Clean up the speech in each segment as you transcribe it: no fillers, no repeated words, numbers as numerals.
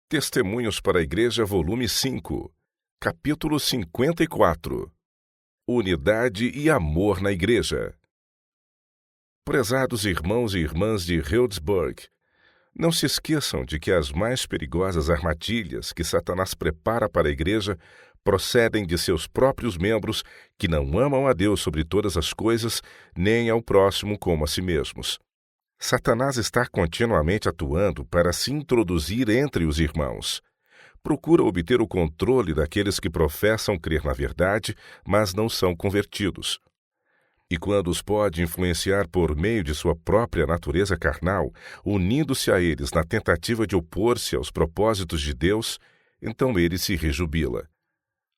Testemunhos para a Igreja, volume 5, capítulo 54. Unidade e amor na Igreja. Prezados irmãos e irmãs de Healdsburg, não se esqueçam de que as mais perigosas armadilhas que Satanás prepara para a Igreja procedem de seus próprios membros que não amam a Deus sobre todas as coisas, nem ao próximo como a si mesmos. Satanás está continuamente atuando para se introduzir entre os irmãos. Procura obter o controle daqueles que professam crer na verdade, mas não são convertidos. E quando os pode influenciar por meio de sua própria natureza carnal, unindo-se a eles na tentativa de opor-se aos propósitos de Deus, então ele se rejubila.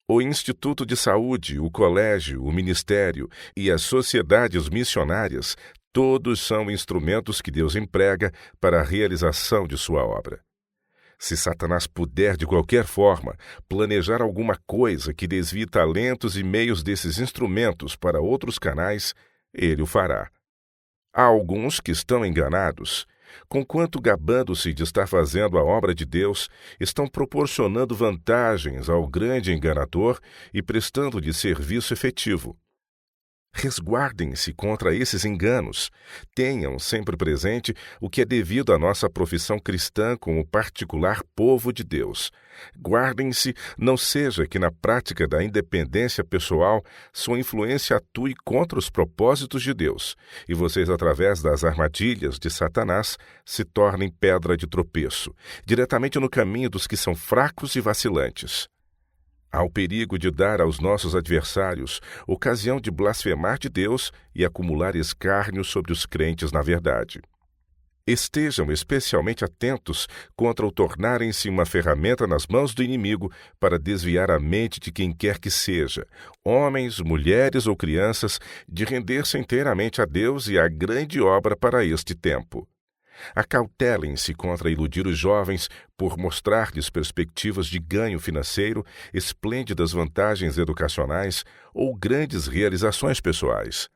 O Instituto de Saúde, o colégio, o ministério e as sociedades missionárias, todos são instrumentos que Deus emprega para a realização de sua obra. Se Satanás puder, de qualquer forma, planejar alguma coisa que desvie talentos e meios desses instrumentos para outros canais, ele o fará. Há alguns que estão enganados, conquanto gabando-se de estar fazendo a obra de Deus, estão proporcionando vantagens ao grande enganador e prestando-lhe serviço efetivo. Resguardem-se contra esses enganos. Tenham sempre presente o que é devido à nossa profissão cristã como particular povo de Deus. Guardem-se, não seja que na prática da independência pessoal sua influência atue contra os propósitos de Deus, e vocês, através das armadilhas de Satanás, se tornem pedra de tropeço, diretamente no caminho dos que são fracos e vacilantes. Há o perigo de dar aos nossos adversários ocasião de blasfemar de Deus e acumular escárnio sobre os crentes na verdade. Estejam especialmente atentos contra o tornarem-se uma ferramenta nas mãos do inimigo para desviar a mente de quem quer que seja, homens, mulheres ou crianças, de render-se inteiramente a Deus e à grande obra para este tempo. Acautelem-se contra iludir os jovens por mostrar-lhes perspectivas de ganho financeiro, esplêndidas vantagens educacionais ou grandes realizações pessoais.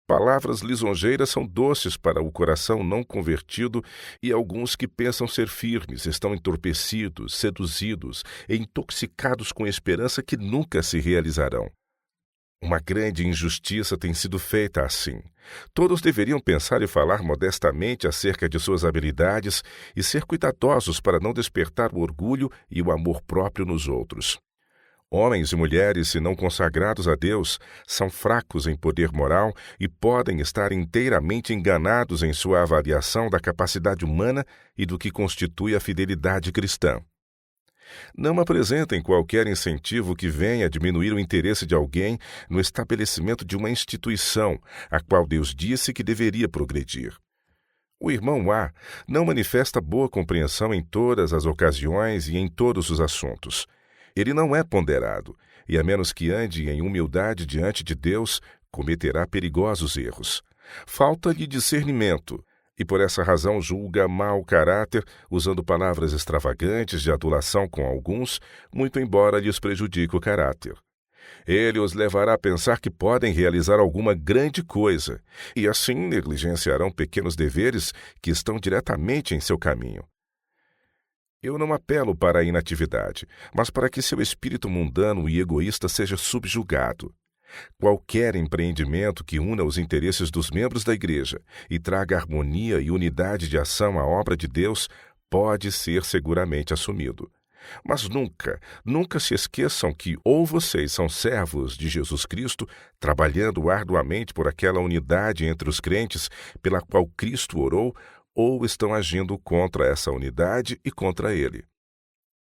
Palavras lisonjeiras são doces para o coração não convertido e alguns que pensam ser firmes estão entorpecidos, seduzidos e intoxicados com esperança que nunca se realizarão. Uma grande injustiça tem sido feita assim. Todos deveriam pensar e falar modestamente acerca de suas habilidades e ser cuidadosos para não despertar o orgulho e o amor próprio nos outros. Homens e mulheres, se não consagrados a Deus, são fracos em poder moral e podem estar inteiramente enganados em sua avaliação da capacidade humana e do que constitui a fidelidade cristã. Não apresentem qualquer incentivo que venha a diminuir o interesse de alguém no estabelecimento de uma instituição, a qual Deus disse que deveria progredir. O irmão A não manifesta boa compreensão em todas as ocasiões e em todos os assuntos. Ele não é ponderado, e a menos que ande em humildade diante de Deus, cometerá perigosos erros. Falta-lhe discernimento, e por essa razão julga mau caráter, usando palavras extravagantes de adulação com alguns, muito embora lhes prejudique o caráter. Ele os levará a pensar que podem realizar alguma grande coisa, e assim negligenciarão pequenos deveres que estão diretamente em seu caminho. Eu não apelo para a inatividade, mas para que seu espírito mundano e egoísta seja subjugado. Qualquer empreendimento que una os interesses dos membros da Igreja e traga harmonia e unidade de ação à obra de Deus pode ser seguramente assumido. Mas nunca se esqueçam que ou vocês são servos de Jesus Cristo, trabalhando arduamente por aquela unidade entre os crentes pela qual Cristo orou, ou estão agindo contra essa unidade e contra Ele.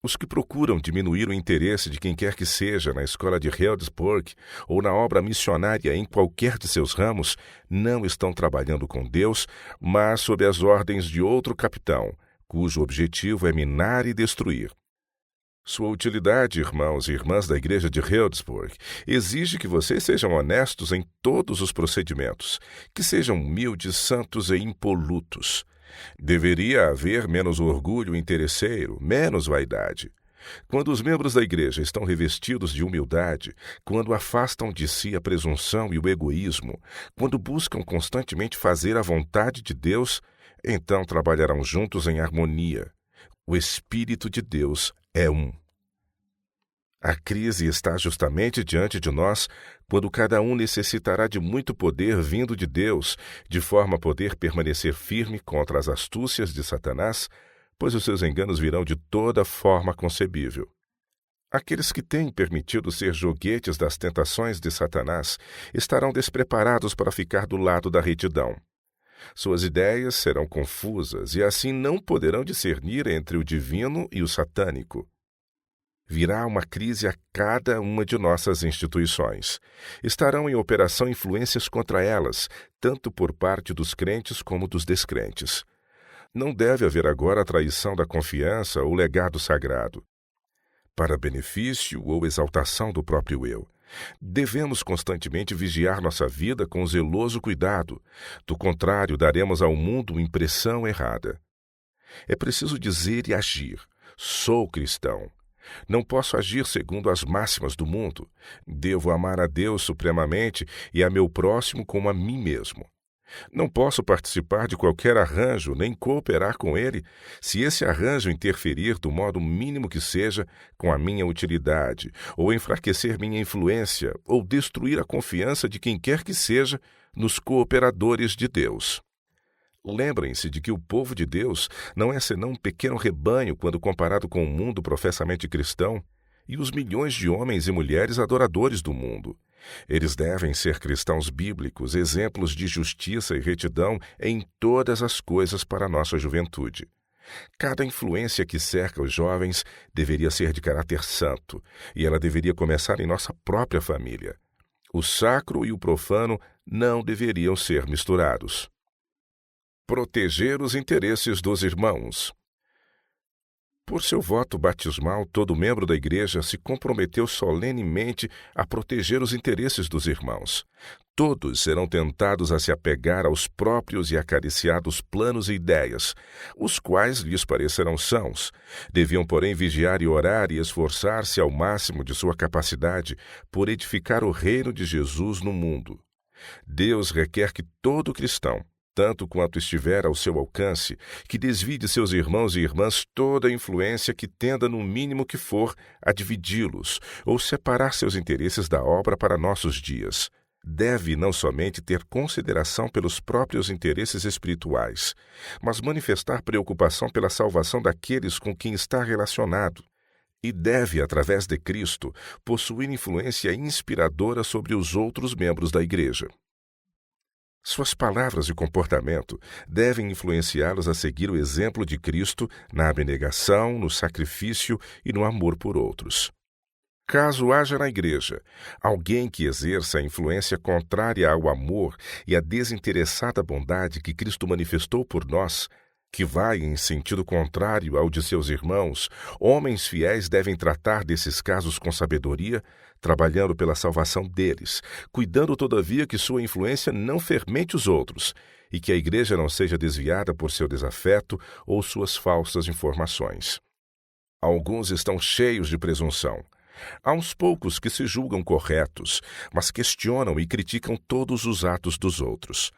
Os que procuram diminuir o interesse de quem quer que seja na escola de Healdsburg ou na obra missionária em qualquer de seus ramos não estão trabalhando com Deus, mas sob as ordens de outro capitão, cujo objetivo é minar e destruir. Sua utilidade, irmãos e irmãs da Igreja de Healdsburg, exige que vocês sejam honestos em todos os procedimentos, que sejam humildes, santos e impolutos. Deveria haver menos orgulho interesseiro, menos vaidade. Quando os membros da Igreja estão revestidos de humildade, quando afastam de si a presunção e o egoísmo, quando buscam constantemente fazer a vontade de Deus, então trabalharão juntos em harmonia. O Espírito de Deus é um. A crise está justamente diante de nós quando cada um necessitará de muito poder vindo de Deus, de forma a poder permanecer firme contra as astúcias de Satanás, pois os seus enganos virão de toda forma concebível. Aqueles que têm permitido ser joguetes das tentações de Satanás estarão despreparados para ficar do lado da retidão. Suas ideias serão confusas e assim não poderão discernir entre o divino e o satânico. Virá uma crise a cada uma de nossas instituições. Estarão em operação influências contra elas, tanto por parte dos crentes como dos descrentes. Não deve haver agora a traição da confiança ou legado sagrado, para benefício ou exaltação do próprio eu. Devemos constantemente vigiar nossa vida com zeloso cuidado. Do contrário, daremos ao mundo impressão errada. É preciso dizer e agir: sou cristão. Não posso agir segundo as máximas do mundo. Devo amar a Deus supremamente e a meu próximo como a mim mesmo. Não posso participar de qualquer arranjo, nem cooperar com ele, se esse arranjo interferir do modo mínimo que seja com a minha utilidade, ou enfraquecer minha influência, ou destruir a confiança de quem quer que seja nos cooperadores de Deus. Lembrem-se de que o povo de Deus não é senão um pequeno rebanho quando comparado com o mundo professamente cristão e os milhões de homens e mulheres adoradores do mundo. Eles devem ser cristãos bíblicos, exemplos de justiça e retidão em todas as coisas para a nossa juventude. Cada influência que cerca os jovens deveria ser de caráter santo, e ela deveria começar em nossa própria família. O sacro e o profano não deveriam ser misturados. Proteger os interesses dos irmãos. Por seu voto batismal, todo membro da Igreja se comprometeu solenemente a proteger os interesses dos irmãos. Todos serão tentados a se apegar aos próprios e acariciados planos e ideias, os quais lhes parecerão sãos. Deviam, porém, vigiar e orar e esforçar-se ao máximo de sua capacidade por edificar o reino de Jesus no mundo. Deus requer que todo cristão, tanto quanto estiver ao seu alcance, que desvie de seus irmãos e irmãs toda a influência que tenda, no mínimo que for, a dividi-los ou separar seus interesses da obra para nossos dias. Deve não somente ter consideração pelos próprios interesses espirituais, mas manifestar preocupação pela salvação daqueles com quem está relacionado. E deve, através de Cristo, possuir influência inspiradora sobre os outros membros da Igreja. Suas palavras e comportamento devem influenciá-los a seguir o exemplo de Cristo na abnegação, no sacrifício e no amor por outros. Caso haja na Igreja alguém que exerça a influência contrária ao amor e à desinteressada bondade que Cristo manifestou por nós, que vai em sentido contrário ao de seus irmãos, homens fiéis devem tratar desses casos com sabedoria, trabalhando pela salvação deles, cuidando todavia que sua influência não fermente os outros e que a Igreja não seja desviada por seu desafeto ou suas falsas informações. Alguns estão cheios de presunção. Há uns poucos que se julgam corretos, mas questionam e criticam todos os atos dos outros.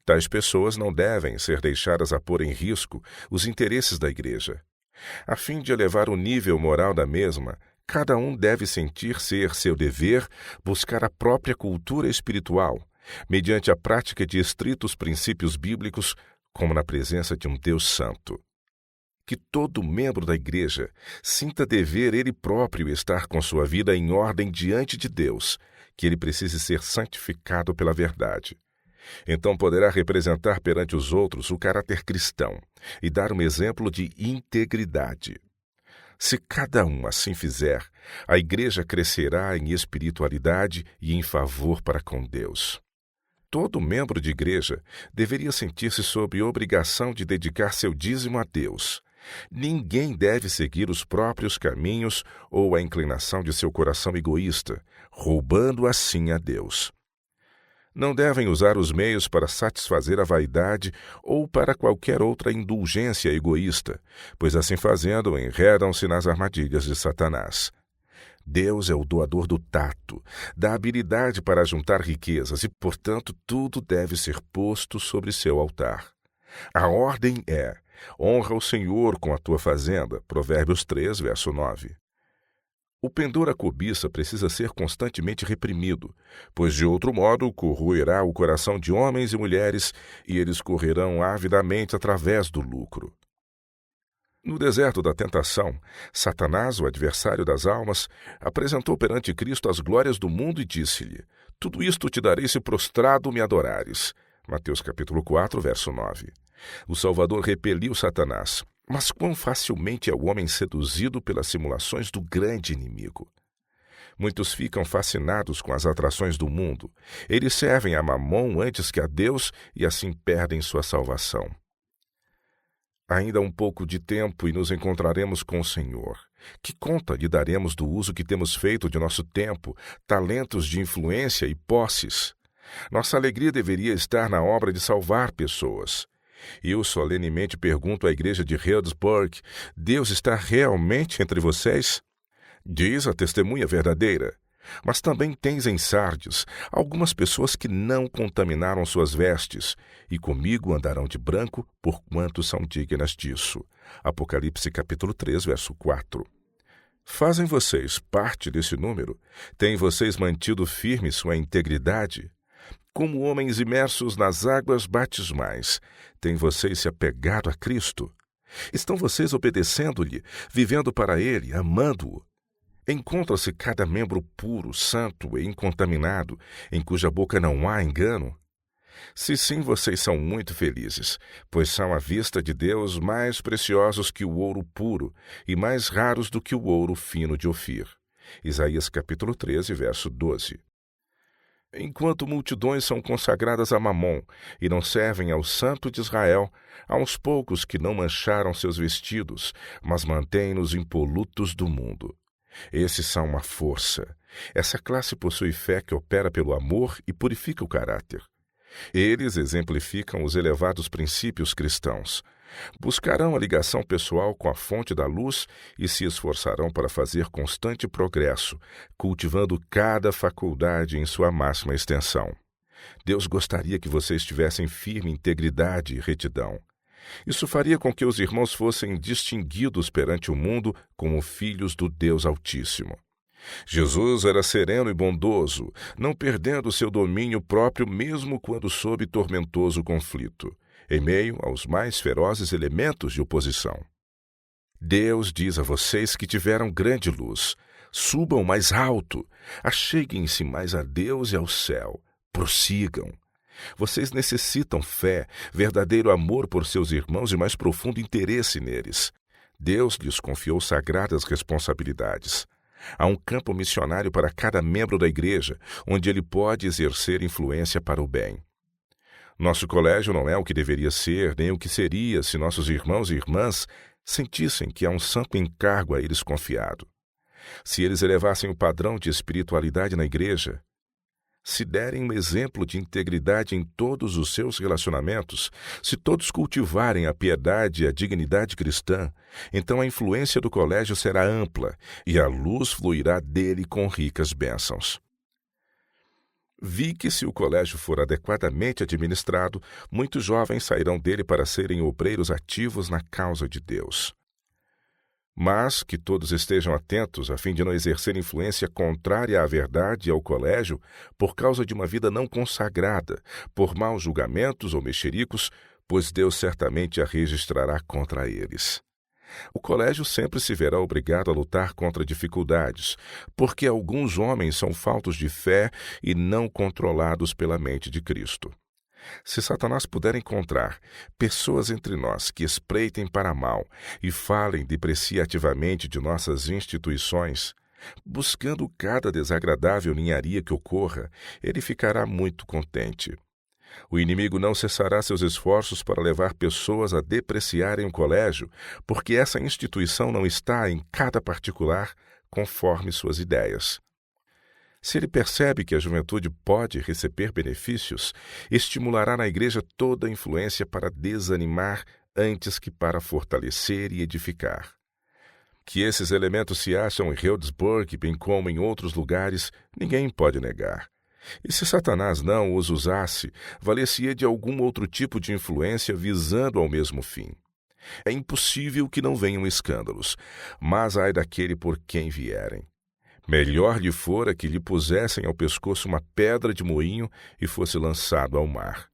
Tais pessoas não devem ser deixadas a pôr em risco os interesses da Igreja. A fim de elevar o nível moral da mesma, cada um deve sentir ser seu dever buscar a própria cultura espiritual, mediante a prática de estritos princípios bíblicos, como na presença de um Deus santo. Que todo membro da Igreja sinta dever ele próprio estar com sua vida em ordem diante de Deus, que ele precise ser santificado pela verdade. Então poderá representar perante os outros o caráter cristão e dar um exemplo de integridade. Se cada um assim fizer, a Igreja crescerá em espiritualidade e em favor para com Deus. Todo membro de igreja deveria sentir-se sob obrigação de dedicar seu dízimo a Deus. Ninguém deve seguir os próprios caminhos ou a inclinação de seu coração egoísta, roubando assim a Deus. Não devem usar os meios para satisfazer a vaidade ou para qualquer outra indulgência egoísta, pois assim fazendo enredam-se nas armadilhas de Satanás. Deus é o doador do tato, da habilidade para juntar riquezas e, portanto, tudo deve ser posto sobre seu altar. A ordem é: Honra o Senhor com a tua fazenda. Provérbios 3, verso 9. O pendor à cobiça precisa ser constantemente reprimido, pois de outro modo corroerá o coração de homens e mulheres e eles correrão avidamente através do lucro. No deserto da tentação, Satanás, o adversário das almas, apresentou perante Cristo as glórias do mundo e disse-lhe: tudo isto te darei se prostrado me adorares. Mateus capítulo 4, verso 9. O Salvador repeliu Satanás, mas quão facilmente é o homem seduzido pelas simulações do grande inimigo. Muitos ficam fascinados com as atrações do mundo. Eles servem a Mamon antes que a Deus e assim perdem sua salvação. Ainda um pouco de tempo e nos encontraremos com o Senhor. Que conta lhe daremos do uso que temos feito de nosso tempo, talentos de influência e posses? Nossa alegria deveria estar na obra de salvar pessoas. E eu solenemente pergunto à igreja de Healdsburg: Deus está realmente entre vocês? Diz a testemunha verdadeira. Mas também tens em Sardes algumas pessoas que não contaminaram suas vestes, e comigo andarão de branco, porquanto são dignas disso. Apocalipse capítulo 3, verso 4. Fazem vocês parte desse número? Têm vocês mantido firme sua integridade? Como homens imersos nas águas batismais, têm vocês se apegado a Cristo? Estão vocês obedecendo-lhe, vivendo para Ele, amando-o? Encontra-se cada membro puro, santo e incontaminado, em cuja boca não há engano? Se sim, vocês são muito felizes, pois são à vista de Deus mais preciosos que o ouro puro e mais raros do que o ouro fino de Ofir. Isaías capítulo 13, verso 12. Enquanto multidões são consagradas a Mamon e não servem ao Santo de Israel, há uns poucos que não mancharam seus vestidos, mas mantêm-nos impolutos do mundo. Esses são uma força. Essa classe possui fé que opera pelo amor e purifica o caráter. Eles exemplificam os elevados princípios cristãos. Buscarão a ligação pessoal com a fonte da luz e se esforçarão para fazer constante progresso, cultivando cada faculdade em sua máxima extensão. Deus gostaria que vocês tivessem firme integridade e retidão. Isso faria com que os irmãos fossem distinguidos perante o mundo como filhos do Deus Altíssimo. Jesus era sereno e bondoso, não perdendo seu domínio próprio mesmo quando sob tormentoso conflito, em meio aos mais ferozes elementos de oposição. Deus diz a vocês que tiveram grande luz: subam mais alto, acheguem-se mais a Deus e ao céu, prossigam. Vocês necessitam fé, verdadeiro amor por seus irmãos e mais profundo interesse neles. Deus lhes confiou sagradas responsabilidades. Há um campo missionário para cada membro da igreja, onde ele pode exercer influência para o bem. Nosso colégio não é o que deveria ser, nem o que seria se nossos irmãos e irmãs sentissem que há um santo encargo a eles confiado. Se eles elevassem o padrão de espiritualidade na igreja, se derem um exemplo de integridade em todos os seus relacionamentos, se todos cultivarem a piedade e a dignidade cristã, então a influência do colégio será ampla e a luz fluirá dele com ricas bênçãos. Vi que se o colégio for adequadamente administrado, muitos jovens sairão dele para serem obreiros ativos na causa de Deus. Mas que todos estejam atentos a fim de não exercer influência contrária à verdade e ao colégio por causa de uma vida não consagrada, por maus julgamentos ou mexericos, pois Deus certamente a registrará contra eles. O colégio sempre se verá obrigado a lutar contra dificuldades, porque alguns homens são faltos de fé e não controlados pela mente de Cristo. Se Satanás puder encontrar pessoas entre nós que espreitem para mal e falem depreciativamente de nossas instituições, buscando cada desagradável ninharia que ocorra, ele ficará muito contente. O inimigo não cessará seus esforços para levar pessoas a depreciarem o colégio, porque essa instituição não está em cada particular conforme suas ideias. Se ele percebe que a juventude pode receber benefícios, estimulará na igreja toda a influência para desanimar antes que para fortalecer e edificar. Que esses elementos se acham em Healdsburg, bem como em outros lugares, ninguém pode negar. E se Satanás não os usasse, valer-se-ia de algum outro tipo de influência visando ao mesmo fim. É impossível que não venham escândalos, mas ai daquele por quem vierem. Melhor lhe fora que lhe pusessem ao pescoço uma pedra de moinho e fosse lançado ao mar.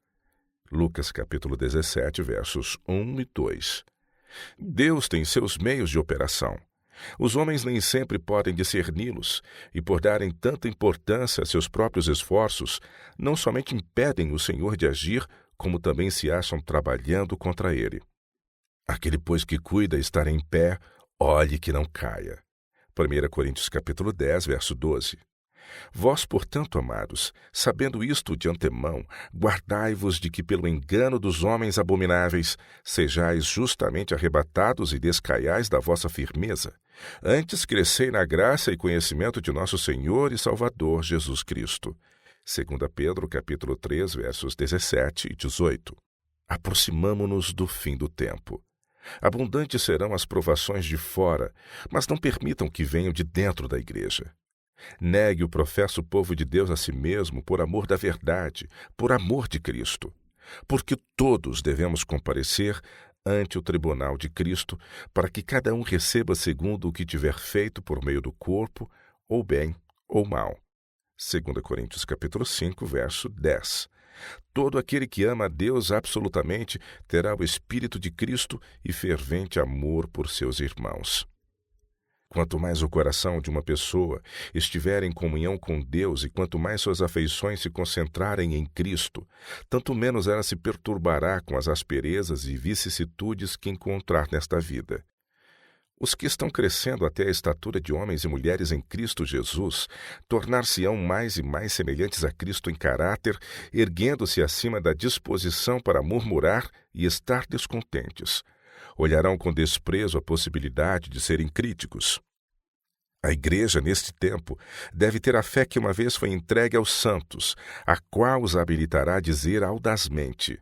Lucas capítulo 17, versos 1 e 2. Deus tem seus meios de operação. Os homens nem sempre podem discerni-los, e por darem tanta importância a seus próprios esforços, não somente impedem o Senhor de agir, como também se acham trabalhando contra ele. Aquele, pois, que cuida estar em pé, olhe que não caia. 1 Coríntios capítulo 10, verso 12. Vós, portanto, amados, sabendo isto de antemão, guardai-vos de que pelo engano dos homens abomináveis sejais justamente arrebatados e descaiais da vossa firmeza. Antes crescei na graça e conhecimento de nosso Senhor e Salvador Jesus Cristo. 2 Pedro capítulo 3, versos 17 e 18. Aproximamo-nos do fim do tempo. Abundantes serão as provações de fora, mas não permitam que venham de dentro da igreja. Negue o professo povo de Deus a si mesmo por amor da verdade, por amor de Cristo. Porque todos devemos comparecer ante o tribunal de Cristo, para que cada um receba segundo o que tiver feito por meio do corpo, ou bem ou mal. 2 Coríntios capítulo 5, verso 10. Todo aquele que ama a Deus absolutamente terá o Espírito de Cristo e fervente amor por seus irmãos. Quanto mais o coração de uma pessoa estiver em comunhão com Deus e quanto mais suas afeições se concentrarem em Cristo, tanto menos ela se perturbará com as asperezas e vicissitudes que encontrar nesta vida. Os que estão crescendo até a estatura de homens e mulheres em Cristo Jesus tornar-se-ão mais e mais semelhantes a Cristo em caráter, erguendo-se acima da disposição para murmurar e estar descontentes. Olharão com desprezo a possibilidade de serem críticos. A igreja, neste tempo, deve ter a fé que uma vez foi entregue aos santos, a qual os habilitará a dizer audazmente: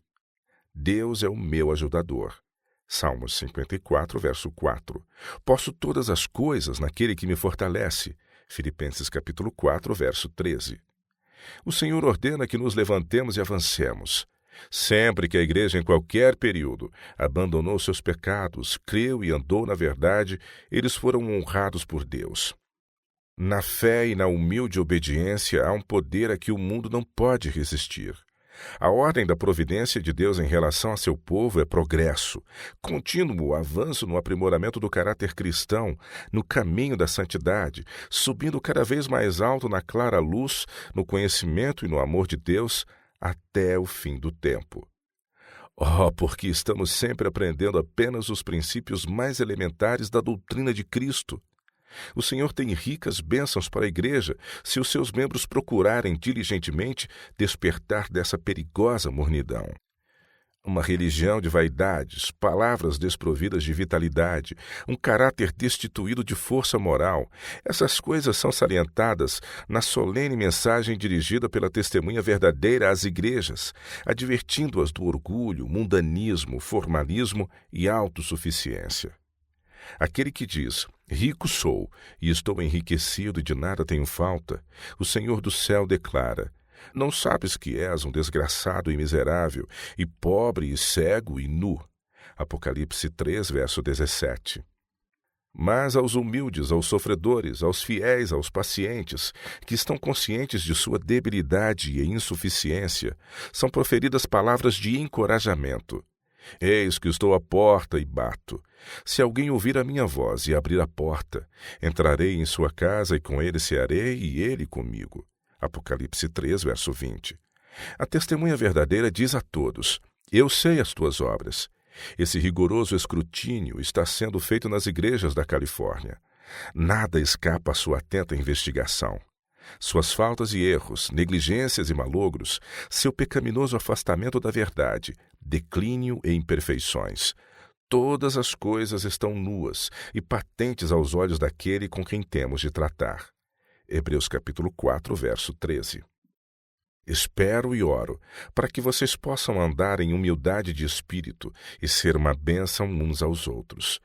Deus é o meu ajudador. Salmos 54, verso 4. Posso todas as coisas naquele que me fortalece. Filipenses capítulo 4, verso 13. O Senhor ordena que nos levantemos e avancemos. Sempre que a igreja, em qualquer período, abandonou seus pecados, creu e andou na verdade, eles foram honrados por Deus. Na fé e na humilde obediência há um poder a que o mundo não pode resistir. A ordem da providência de Deus em relação a seu povo é progresso, contínuo avanço no aprimoramento do caráter cristão, no caminho da santidade, subindo cada vez mais alto na clara luz, no conhecimento e no amor de Deus, até o fim do tempo. Oh, porque estamos sempre aprendendo apenas os princípios mais elementares da doutrina de Cristo. O Senhor tem ricas bênçãos para a igreja se os seus membros procurarem diligentemente despertar dessa perigosa mornidão. Uma religião de vaidades, palavras desprovidas de vitalidade, um caráter destituído de força moral, essas coisas são salientadas na solene mensagem dirigida pela testemunha verdadeira às igrejas, advertindo-as do orgulho, mundanismo, formalismo e autossuficiência. Aquele que diz: rico sou e estou enriquecido e de nada tenho falta, o Senhor do céu declara: não sabes que és um desgraçado e miserável, e pobre e cego e nu. Apocalipse 3, verso 17. Mas aos humildes, aos sofredores, aos fiéis, aos pacientes, que estão conscientes de sua debilidade e insuficiência, são proferidas palavras de encorajamento. Eis que estou à porta e bato. Se alguém ouvir a minha voz e abrir a porta, entrarei em sua casa e com ele cearei e ele comigo. Apocalipse 3, verso 20. A testemunha verdadeira diz a todos: eu sei as tuas obras. Esse rigoroso escrutínio está sendo feito nas igrejas da Califórnia. Nada escapa à sua atenta investigação. Suas faltas e erros, negligências e malogros, seu pecaminoso afastamento da verdade, declínio e imperfeições. Todas as coisas estão nuas e patentes aos olhos daquele com quem temos de tratar. Hebreus capítulo 4, verso 13. Espero e oro para que vocês possam andar em humildade de espírito e ser uma bênção uns aos outros.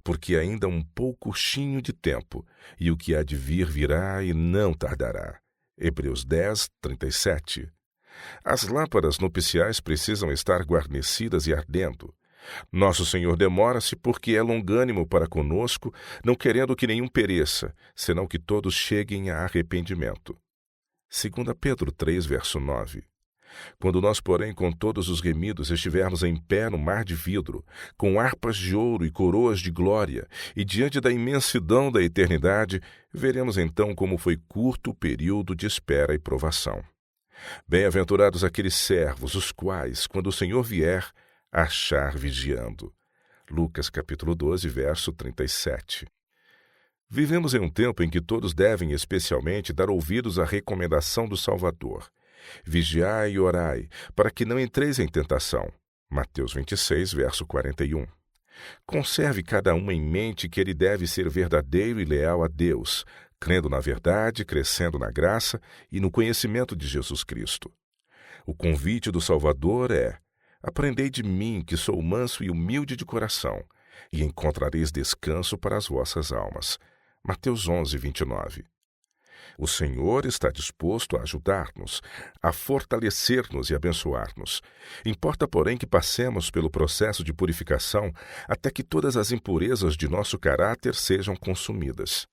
Porque ainda um pouquinho de tempo, e o que há de vir virá e não tardará. Hebreus 10, 37. As lâmpadas nupciais precisam estar guarnecidas e ardendo. Nosso Senhor demora-se porque é longânimo para conosco, não querendo que nenhum pereça, senão que todos cheguem a arrependimento. 2 Pedro 3, verso 9. Quando nós, porém, com todos os remidos estivermos em pé no mar de vidro, com harpas de ouro e coroas de glória, e diante da imensidão da eternidade, veremos então como foi curto o período de espera e provação. Bem-aventurados aqueles servos, os quais, quando o Senhor vier, achar vigiando. Lucas capítulo 12, verso 37. Vivemos em um tempo em que todos devem especialmente dar ouvidos à recomendação do Salvador. Vigiai e orai, para que não entreis em tentação. Mateus 26, verso 41. Conserve cada um em mente que ele deve ser verdadeiro e leal a Deus, crendo na verdade, crescendo na graça e no conhecimento de Jesus Cristo. O convite do Salvador é: aprendei de mim, que sou manso e humilde de coração, e encontrareis descanso para as vossas almas. Mateus 11, 29. O Senhor está disposto a ajudar-nos, a fortalecer-nos e abençoar-nos. Importa, porém, que passemos pelo processo de purificação até que todas as impurezas de nosso caráter sejam consumidas.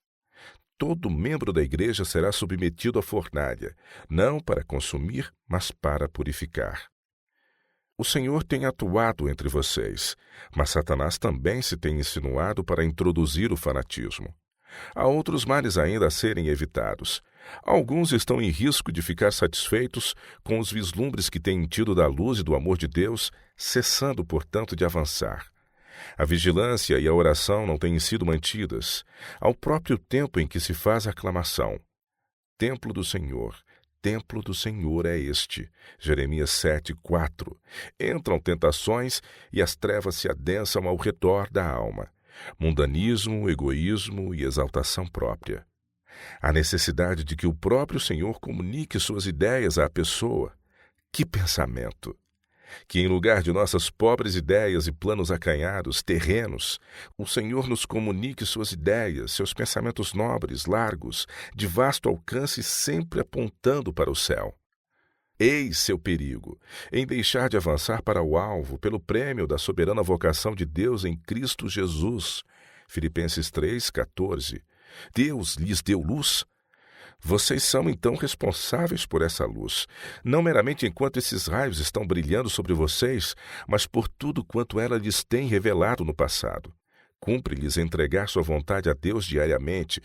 Todo membro da igreja será submetido à fornalha, não para consumir, mas para purificar. O Senhor tem atuado entre vocês, mas Satanás também se tem insinuado para introduzir o fanatismo. Há outros males ainda a serem evitados. Alguns estão em risco de ficar satisfeitos com os vislumbres que têm tido da luz e do amor de Deus, cessando, portanto, de avançar. A vigilância e a oração não têm sido mantidas, ao próprio tempo em que se faz a aclamação. Templo do Senhor é este. Jeremias 7, 4. Entram tentações e as trevas se adensam ao redor da alma. Mundanismo, egoísmo e exaltação própria. A necessidade de que o próprio Senhor comunique suas ideias à pessoa. Que pensamento! Que em lugar de nossas pobres ideias e planos acanhados, terrenos, o Senhor nos comunique suas ideias, seus pensamentos nobres, largos, de vasto alcance, sempre apontando para o céu. Eis seu perigo, em deixar de avançar para o alvo, pelo prêmio da soberana vocação de Deus em Cristo Jesus. Filipenses 3, 14. Deus lhes deu luz. Vocês são então responsáveis por essa luz, não meramente enquanto esses raios estão brilhando sobre vocês, mas por tudo quanto ela lhes tem revelado no passado. Cumpre-lhes entregar sua vontade a Deus diariamente.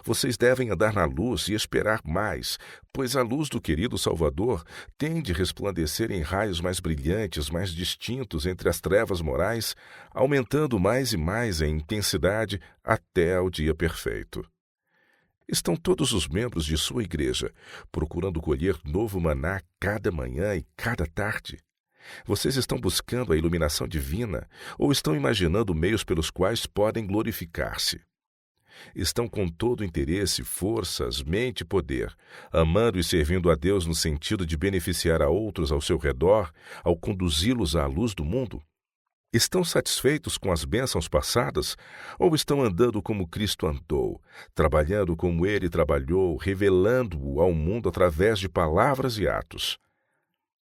Vocês devem andar na luz e esperar mais, pois a luz do querido Salvador tem de resplandecer em raios mais brilhantes, mais distintos entre as trevas morais, aumentando mais e mais em intensidade até ao dia perfeito. Estão todos os membros de sua igreja procurando colher novo maná cada manhã e cada tarde? Vocês estão buscando a iluminação divina ou estão imaginando meios pelos quais podem glorificar-se? Estão com todo interesse, forças, mente e poder, amando e servindo a Deus no sentido de beneficiar a outros ao seu redor, ao conduzi-los à luz do mundo? Estão satisfeitos com as bênçãos passadas ou estão andando como Cristo andou, trabalhando como Ele trabalhou, revelando-o ao mundo através de palavras e atos?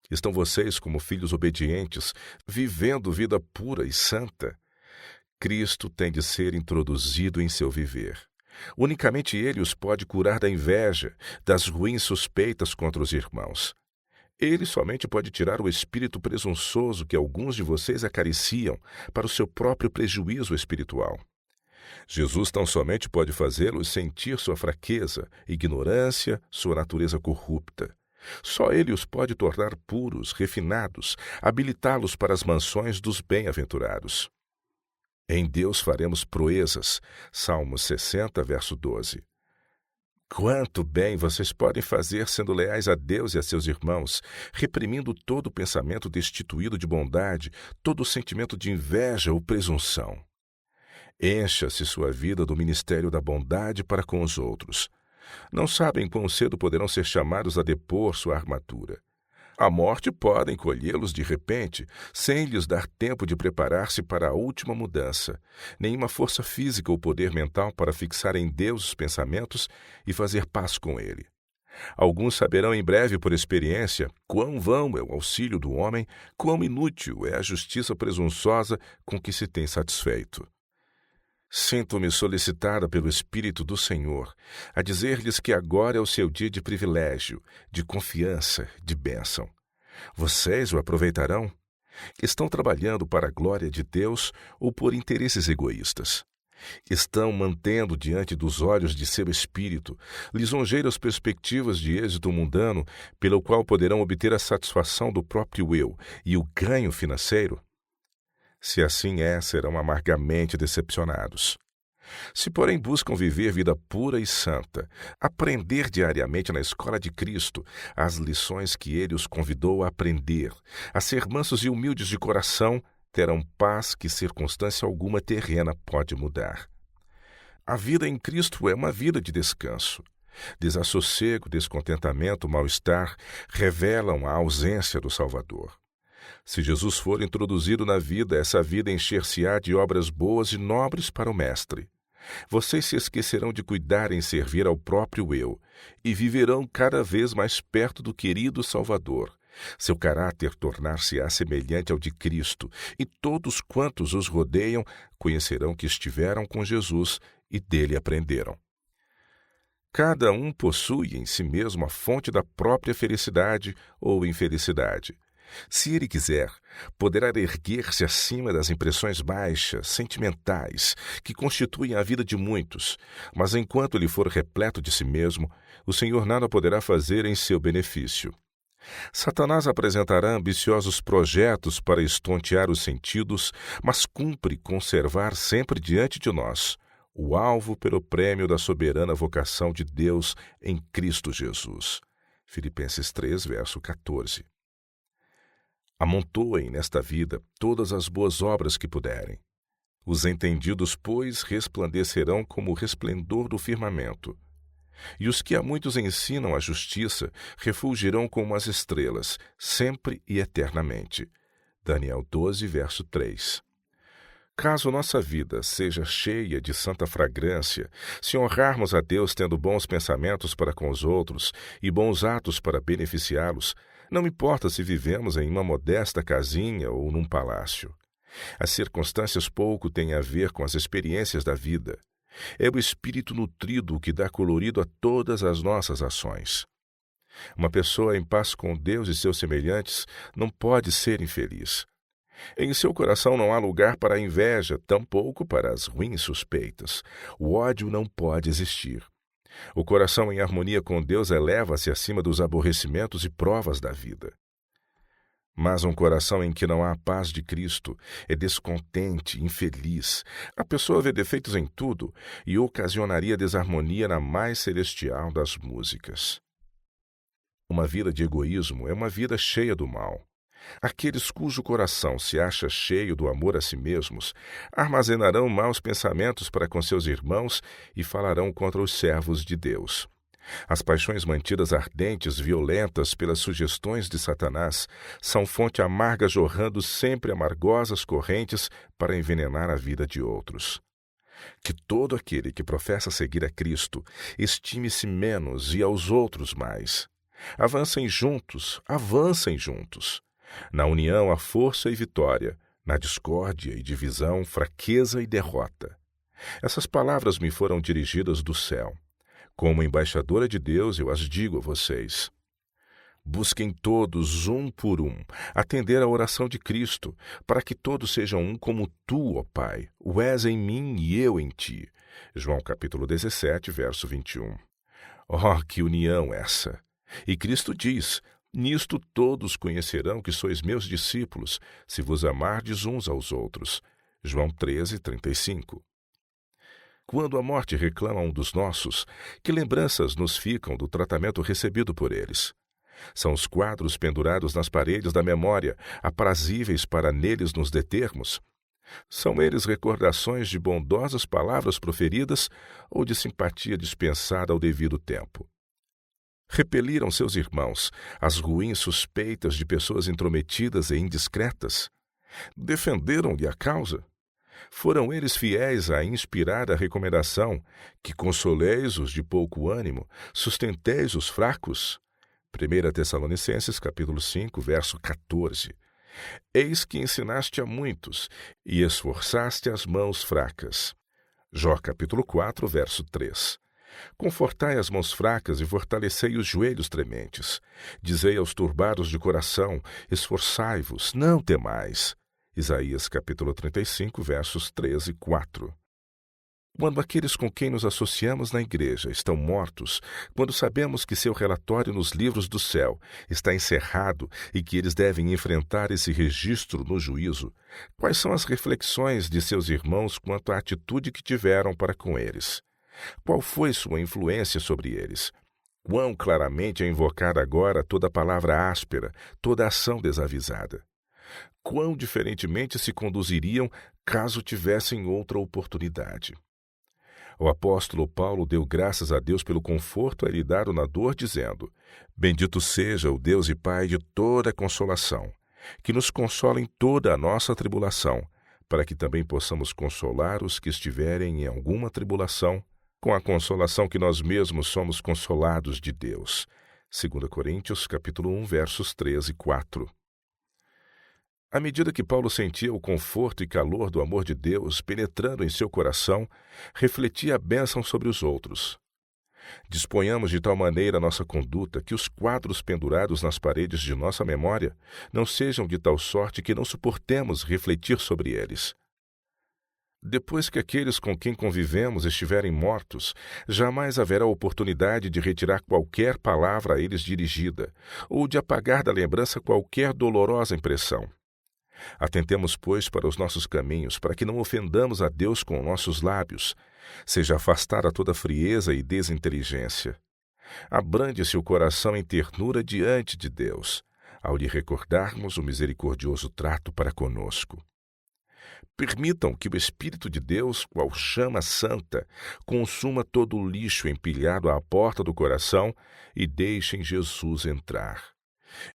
Estão vocês como filhos obedientes, vivendo vida pura e santa? Cristo tem de ser introduzido em seu viver. Unicamente Ele os pode curar da inveja, das ruins suspeitas contra os irmãos. Ele somente pode tirar o espírito presunçoso que alguns de vocês acariciam para o seu próprio prejuízo espiritual. Jesus tão somente pode fazê-los sentir sua fraqueza, ignorância, sua natureza corrupta. Só Ele os pode tornar puros, refinados, habilitá-los para as mansões dos bem-aventurados. Em Deus faremos proezas. Salmos 60, verso 12. Quanto bem vocês podem fazer sendo leais a Deus e a seus irmãos, reprimindo todo pensamento destituído de bondade, todo sentimento de inveja ou presunção. Encha-se sua vida do ministério da bondade para com os outros. Não sabem quão cedo poderão ser chamados a depor sua armadura. A morte pode encolhê-los de repente, sem lhes dar tempo de preparar-se para a última mudança, nenhuma força física ou poder mental para fixar em Deus os pensamentos e fazer paz com Ele. Alguns saberão em breve por experiência quão vão é o auxílio do homem, quão inútil é a justiça presunçosa com que se tem satisfeito. Sinto-me solicitada pelo Espírito do Senhor a dizer-lhes que agora é o seu dia de privilégio, de confiança, de bênção. Vocês o aproveitarão? Estão trabalhando para a glória de Deus ou por interesses egoístas? Estão mantendo diante dos olhos de seu espírito lisonjeiras perspectivas de êxito mundano pelo qual poderão obter a satisfação do próprio eu e o ganho financeiro? Se assim é, serão amargamente decepcionados. Se, porém, buscam viver vida pura e santa, aprender diariamente na escola de Cristo as lições que Ele os convidou a aprender, a ser mansos e humildes de coração, terão paz que circunstância alguma terrena pode mudar. A vida em Cristo é uma vida de descanso. Desassossego, descontentamento, mal-estar revelam a ausência do Salvador. Se Jesus for introduzido na vida, essa vida encher-se-á de obras boas e nobres para o Mestre. Vocês se esquecerão de cuidar em servir ao próprio eu e viverão cada vez mais perto do querido Salvador. Seu caráter tornar-se-á semelhante ao de Cristo, e todos quantos os rodeiam conhecerão que estiveram com Jesus e dele aprenderam. Cada um possui em si mesmo a fonte da própria felicidade ou infelicidade. Se ele quiser, poderá erguer-se acima das impressões baixas, sentimentais, que constituem a vida de muitos, mas enquanto ele for repleto de si mesmo, o Senhor nada poderá fazer em seu benefício. Satanás apresentará ambiciosos projetos para estontear os sentidos, mas cumpre conservar sempre diante de nós o alvo pelo prêmio da soberana vocação de Deus em Cristo Jesus. Filipenses 3, verso 14. Amontoem nesta vida todas as boas obras que puderem. Os entendidos, pois, resplandecerão como o resplendor do firmamento. E os que a muitos ensinam a justiça refulgirão como as estrelas, sempre e eternamente. Daniel 12, verso 3. Caso nossa vida seja cheia de santa fragrância, se honrarmos a Deus tendo bons pensamentos para com os outros e bons atos para beneficiá-los, não importa se vivemos em uma modesta casinha ou num palácio. As circunstâncias pouco têm a ver com as experiências da vida. É o espírito nutrido que dá colorido a todas as nossas ações. Uma pessoa em paz com Deus e seus semelhantes não pode ser infeliz. Em seu coração não há lugar para a inveja, tampouco para as ruins suspeitas. O ódio não pode existir. O coração em harmonia com Deus eleva-se acima dos aborrecimentos e provas da vida. Mas um coração em que não há a paz de Cristo é descontente, infeliz. A pessoa vê defeitos em tudo e ocasionaria desarmonia na mais celestial das músicas. Uma vida de egoísmo é uma vida cheia do mal. Aqueles cujo coração se acha cheio do amor a si mesmos armazenarão maus pensamentos para com seus irmãos e falarão contra os servos de Deus. As paixões mantidas ardentes, violentas pelas sugestões de Satanás, são fonte amarga jorrando sempre amargosas correntes para envenenar a vida de outros. Que todo aquele que professa seguir a Cristo estime-se menos e aos outros mais. Avancem juntos, avancem juntos. Na união há força e vitória, na discórdia e divisão, fraqueza e derrota. Essas palavras me foram dirigidas do céu. Como embaixadora de Deus, eu as digo a vocês. Busquem todos, um por um, atender à oração de Cristo, para que todos sejam um como tu, ó Pai, o és em mim e eu em ti. João capítulo 17, verso 21. Oh, que união essa! E Cristo diz: nisto todos conhecerão que sois meus discípulos, se vos amardes uns aos outros. João 13, 35. Quando a morte reclama um dos nossos, que lembranças nos ficam do tratamento recebido por eles? São os quadros pendurados nas paredes da memória, aprazíveis para neles nos determos? São eles recordações de bondosas palavras proferidas ou de simpatia dispensada ao devido tempo? Repeliram seus irmãos as ruins suspeitas de pessoas intrometidas e indiscretas? Defenderam-lhe a causa? Foram eles fiéis a inspirar a recomendação que consoleis os de pouco ânimo, sustenteis os fracos? 1 Tessalonicenses, capítulo 5, verso 14. Eis que ensinaste a muitos e esforçaste as mãos fracas. Jó, capítulo 4, verso 3. Confortai as mãos fracas e fortalecei os joelhos trementes. Dizei aos turbados de coração, esforçai-vos, não temais. Isaías, capítulo 35, versos 3 e 4. Quando aqueles com quem nos associamos na igreja estão mortos, quando sabemos que seu relatório nos livros do céu está encerrado e que eles devem enfrentar esse registro no juízo, quais são as reflexões de seus irmãos quanto à atitude que tiveram para com eles? Qual foi sua influência sobre eles? Quão claramente é invocada agora toda palavra áspera, toda ação desavisada? Quão diferentemente se conduziriam caso tivessem outra oportunidade? O apóstolo Paulo deu graças a Deus pelo conforto a lhe dado na dor, dizendo: Bendito seja o Deus e Pai de toda consolação, que nos consola em toda a nossa tribulação, para que também possamos consolar os que estiverem em alguma tribulação, com a consolação que nós mesmos somos consolados de Deus. 2 Coríntios, capítulo 1, versos 3 e 4. À medida que Paulo sentia o conforto e calor do amor de Deus penetrando em seu coração, refletia a bênção sobre os outros. Disponhamos de tal maneira a nossa conduta que os quadros pendurados nas paredes de nossa memória não sejam de tal sorte que não suportemos refletir sobre eles. Depois que aqueles com quem convivemos estiverem mortos, jamais haverá oportunidade de retirar qualquer palavra a eles dirigida, ou de apagar da lembrança qualquer dolorosa impressão. Atentemos, pois, para os nossos caminhos, para que não ofendamos a Deus com nossos lábios, seja afastada toda frieza e desinteligência. Abrande-se o coração em ternura diante de Deus, ao lhe recordarmos o misericordioso trato para conosco. Permitam que o Espírito de Deus, qual chama santa, consuma todo o lixo empilhado à porta do coração e deixem Jesus entrar.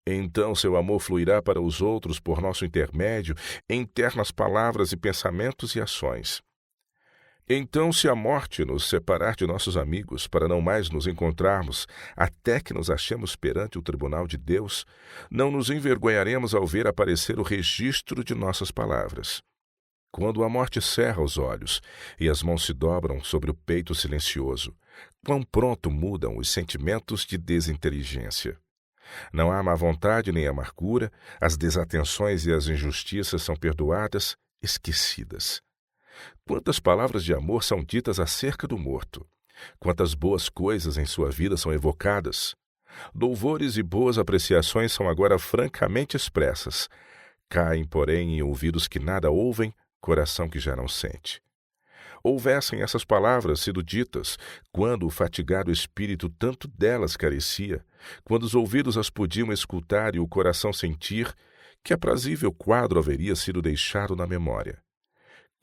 Então seu amor fluirá para os outros por nosso intermédio em ternas palavras e pensamentos e ações. Então, se a morte nos separar de nossos amigos para não mais nos encontrarmos até que nos achemos perante o tribunal de Deus, não nos envergonharemos ao ver aparecer o registro de nossas palavras. Quando a morte cerra os olhos e as mãos se dobram sobre o peito silencioso, quão pronto mudam os sentimentos de desinteligência. Não há má vontade nem amargura, as desatenções e as injustiças são perdoadas, esquecidas. Quantas palavras de amor são ditas acerca do morto? Quantas boas coisas em sua vida são evocadas? Louvores e boas apreciações são agora francamente expressas. Caem, porém, em ouvidos que nada ouvem, coração que já não sente. Houvessem essas palavras sido ditas, quando o fatigado espírito tanto delas carecia, quando os ouvidos as podiam escutar e o coração sentir, que aprazível quadro haveria sido deixado na memória.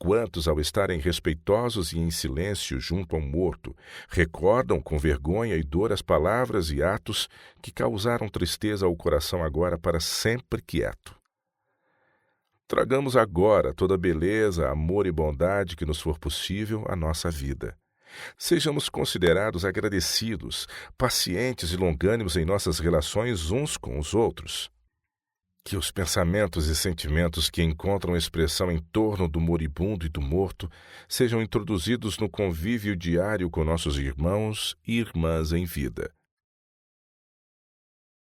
Quantos, ao estarem respeitosos e em silêncio junto ao morto, recordam com vergonha e dor as palavras e atos que causaram tristeza ao coração agora para sempre quieto. Tragamos agora toda a beleza, amor e bondade que nos for possível à nossa vida. Sejamos considerados agradecidos, pacientes e longânimos em nossas relações uns com os outros. Que os pensamentos e sentimentos que encontram expressão em torno do moribundo e do morto sejam introduzidos no convívio diário com nossos irmãos e irmãs em vida.